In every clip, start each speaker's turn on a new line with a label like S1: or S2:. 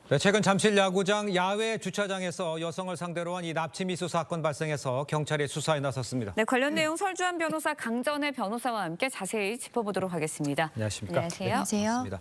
S1: 네, 최근 잠실 야구장 야외 주차장에서 여성을 상대로 한 이 납치 미수 사건 발생해서 경찰이 수사에 나섰습니다.
S2: 네, 관련 내용 설주한 변호사 강전의 변호사와 함께 자세히 짚어보도록 하겠습니다.
S1: 안녕하십니까?
S2: 안녕하세요.
S3: 안녕하세요.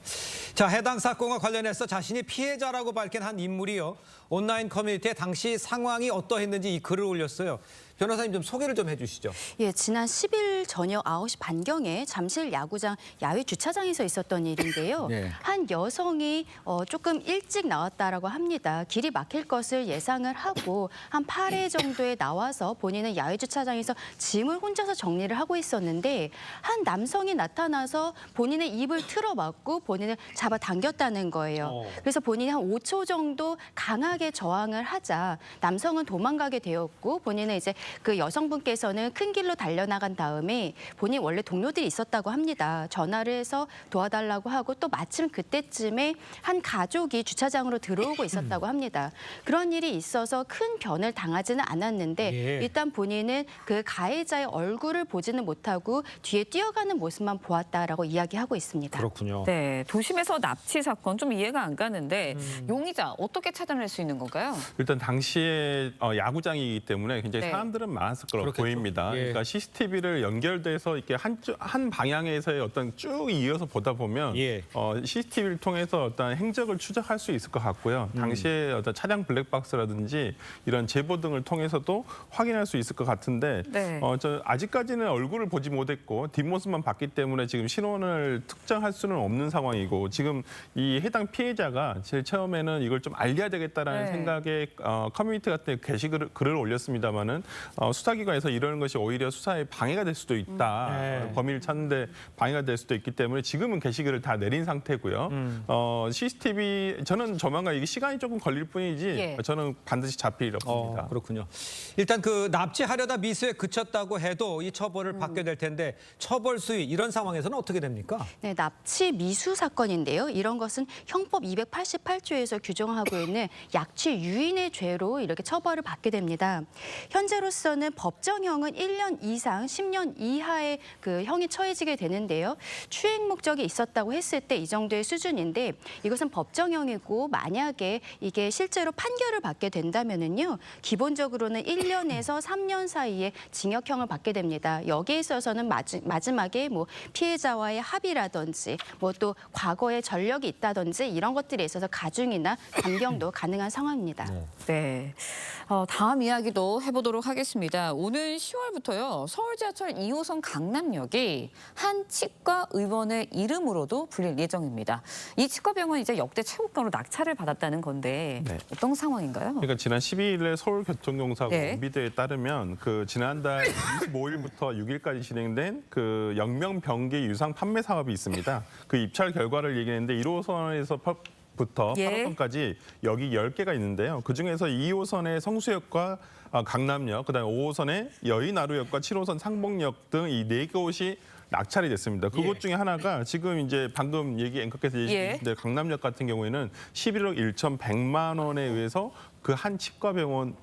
S1: 자, 해당 사건과 관련해서 자신이 피해자라고 밝힌 한 인물이요. 온라인 커뮤니티에 당시 상황이 어떠했는지 이 글을 올렸어요. 변호사님 좀 소개를 좀 해주시죠.
S3: 예, 지난 10일 저녁 9시 반경에 잠실 야구장 야외 주차장에서 있었던 일인데요.
S1: 네.
S3: 한 여성이 조금 일찍 나왔다라고 합니다. 길이 막힐 것을 예상을 하고 한 8회 정도에 나와서 본인은 야외 주차장에서 짐을 혼자서 정리를 하고 있었는데 한 남성이 나타나서 본인의 입을 틀어막고 본인을 잡아당겼다는 거예요. 그래서 본인이 한 5초 정도 강하게 저항을 하자 남성은 도망가게 되었고 본인은 이제 그 여성분께서는 큰 길로 달려나간 다음에 본인 원래 동료들이 있었다고 합니다. 전화를 해서 도와달라고 하고 또 마침 그때쯤에 한 가족이 주차장으로 들어오고 있었다고 합니다. 그런 일이 있어서 큰 변을 당하지는 않았는데
S1: 예.
S3: 일단 본인은 그 가해자의 얼굴을 보지는 못하고 뒤에 뛰어가는 모습만 보았다라고 이야기하고 있습니다.
S1: 그렇군요.
S2: 네, 도심에서 납치 사건 좀 이해가 안 가는데 용의자 어떻게 찾아낼 수 있는 건가요?
S4: 일단 당시에 야구장이기 때문에 굉장히
S2: 네.
S4: 사람들은 많았을 거라고
S1: 그렇겠죠.
S4: 보입니다.
S1: 예.
S4: 그러니까 CCTV를 연결돼서 이렇게 한 방향에서의 어떤 쭉 이어서 보다 보면
S1: 예.
S4: CCTV를 통해서 어떤 행적을 추적할 수 있을 것 같고요. 당시에 어떤 차량 블랙박스라든지 이런 제보 등을 통해서도 확인할 수 있을 것 같은데
S2: 네.
S4: 저 아직까지는 얼굴을 보지 못했고 뒷모습만 봤기 때문에 지금 신원을 특정할 수는 없는 상황이고 지금 이 해당 피해자가 제일 처음에는 이걸 좀 알려야 되겠다라는
S2: 네.
S4: 생각에 커뮤니티 같은 데 글을 올렸습니다만은 수사기관에서 이러는 것이 오히려 수사에 방해가 될 수도 있다.
S1: 네.
S4: 범인을 찾는데 방해가 될 수도 있기 때문에 지금은 게시글을 다 내린 상태고요. CCTV 저는 조만간 이게 시간이 조금 걸릴 뿐이지
S2: 예.
S4: 저는 반드시 잡히리라고 봅니다.
S1: 그렇군요. 일단 그 납치하려다 미수에 그쳤다고 해도 이 처벌을 받게 될 텐데 처벌 수위 이런 상황에서는 어떻게 됩니까?
S3: 네, 납치 미수 사건인데요. 이런 것은 형법 288조에서 규정하고 있는 약취 유인의 죄로 이렇게 처벌을 받게 됩니다. 현재로서는 법정형은 1년 이상 10년 이하의 그 형이 처해지게 되는데요. 추행 목적이 있었다고 했을 때 이 정도의 수준인데 이것은 법정형이고 만약에 이게 실제로 판결을 받게 된다면은요. 기본적으로는 1년에서 3년 사이에 징역형을 받게 됩니다. 여기에 있어서는 마지막에 뭐 피해자와의 합의라든지 뭐 또 과거의 전력이 있다든지 이런 것들에 있어서 가중이나 감경도 가능한 상황입니다.
S2: 네, 다음 이야기도 해보도록 하겠습니다. 오는 10월부터요. 서울 지하철 2호선 강남역이 한 치과 의원의 이름으로도 불릴 예정입니다. 이 치과병원 이제 역대 최고가로 낙찰을 받았다는 건데
S4: 네.
S2: 어떤 상황인가요?
S4: 그러니까 지난 12일에 서울교통공사고
S2: 네.
S4: 원비대에 따르면 그 지난달 25일부터 6일까지 진행된 그 영명병기 유상 판매 사업이 있습니다. 그 입찰 결과를 얘기했는데 1호선에서 부터
S2: 예.
S4: 8호선까지 역이 10개가 있는데요. 그중에서 2호선의 성수역과 강남역, 그다음에 5호선의 여의나루역과 7호선 상봉역 등 이 4곳이 낙찰이 됐습니다. 그것 중에 하나가 지금 이제 방금 앵커께서 얘기했는데 강남역 같은 경우에는 11억 1,100만 원에 의해서 그 한 치과병원에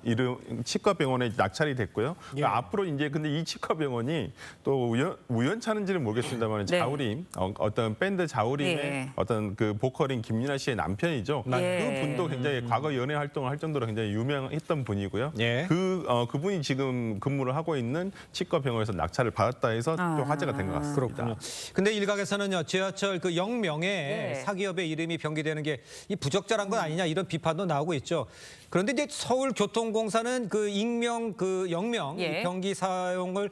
S4: 낙찰이 됐고요. 그러니까 앞으로 이제 근데 이 치과병원이 또 우연찮은지는 모르겠습니다만
S2: 네.
S4: 자우림 어떤 밴드 자우림의
S2: 예.
S4: 어떤 그 보컬인 김윤아 씨의 남편이죠.
S2: 예.
S4: 그 분도 굉장히 과거 연애 활동을 할 정도로 굉장히 유명했던 분이고요.
S1: 예.
S4: 그분이 지금 근무를 하고 있는 치과병원에서 낙찰을 받았다 해서 좀 화제가 된 것 같습니다.
S1: 그렇군요. 근데 일각에서는요, 지하철 그 영명에
S2: 네.
S1: 사기업의 이름이 병기되는 게 이 부적절한 건 아니냐 이런 비판도 나오고 있죠. 그런데 이제 서울교통공사는 그 익명, 그 영명
S2: 예.
S1: 이 병기 사업을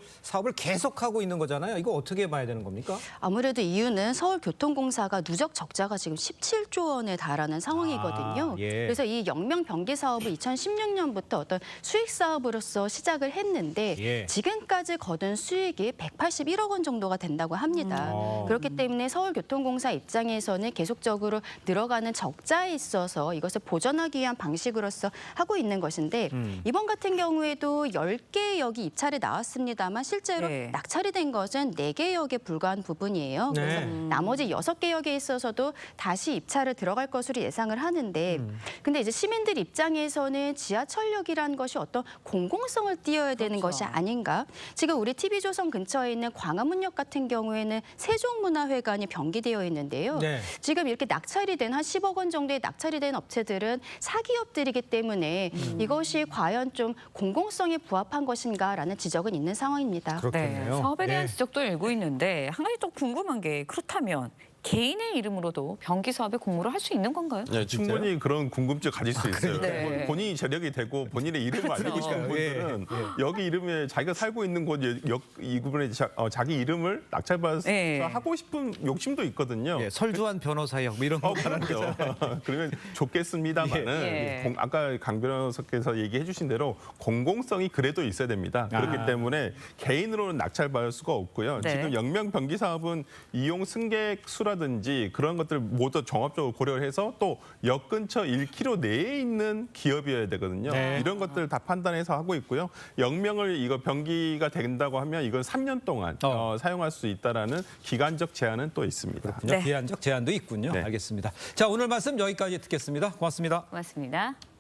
S1: 계속하고 있는 거잖아요. 이거 어떻게 봐야 되는 겁니까?
S3: 아무래도 이유는 서울교통공사가 누적 적자가 지금 17조 원에 달하는 상황이거든요.
S1: 예.
S3: 그래서 이 영명 병기 사업을 2016년부터 어떤 수익 사업으로서 시작을 했는데
S1: 예.
S3: 지금까지 거둔 수익이 181억 원 정도가 된다고 합니다. 그렇기 때문에 서울교통공사 입장에서는 계속적으로 늘어가는 적자에 있어서 이것을 보전하기 위한 방식으로서 지역에서 하고 있는 것인데 이번 같은 경우에도 10개 역이 입찰이 나왔습니다만 실제로
S2: 네.
S3: 낙찰이 된 것은 4개 역에 불과한 부분이에요. 그래서
S1: 네.
S3: 나머지 6개 역에 있어서도 다시 입찰을 들어갈 것으로 예상을 하는데 근데 이제 시민들 입장에서는 지하철역이라는 것이 어떤 공공성을 띄어야 되는
S2: 그렇죠.
S3: 것이 아닌가. 지금 우리 TV조선 근처에 있는 광화문역 같은 경우에는 세종문화회관이 변기되어 있는데요.
S1: 네.
S3: 지금 이렇게 낙찰이 된 한 10억 원 정도의 낙찰이 된 업체들은 사기업들이기 때문에 이것이 과연 좀 공공성에 부합한 것인가라는 지적은 있는 상황입니다.
S1: 그렇겠네요.
S2: 네, 사업에 대한
S1: 네.
S2: 지적도 일고 있는데 한 가지 또 궁금한 게 그렇다면 개인의 이름으로도 변기 사업에 공모를 할 수 있는 건가요?
S4: 네, 충분히 그런 궁금증 가질 수 있어요.
S2: 네.
S4: 본인이 재력이 되고 본인의 이름을 알리고 싶은 분들은 여기 이름에 자기가 살고 있는 곳 이 부분에 자기 이름을 낙찰받아서
S2: 네.
S4: 하고 싶은 욕심도 있거든요.
S1: 예, 설주한 변호사역 뭐 이런 거 말하는 거죠.
S4: 그렇죠. 그러면 좋겠습니다만은
S2: 예.
S4: 아까 강 변호사께서 얘기해 주신 대로 공공성이 그래도 있어야 됩니다. 그렇기 때문에 개인으로는 낙찰받을 수가 없고요.
S2: 네.
S4: 지금 영명 변기 사업은 이용 승객 수라든지 그런 것들 모두 종합적으로 고려를 해서 또 역 근처 1km 내에 있는 기업이어야 되거든요.
S1: 네.
S4: 이런 것들 다 판단해서 하고 있고요. 영명을 이거 변기가 된다고 하면 이건 3년 동안 사용할 수 있다라는 기간적 제한은 또 있습니다.
S2: 네.
S1: 기한적 제한도 있군요.
S4: 네.
S1: 알겠습니다. 자, 오늘 말씀 여기까지 듣겠습니다. 고맙습니다.
S2: 고맙습니다.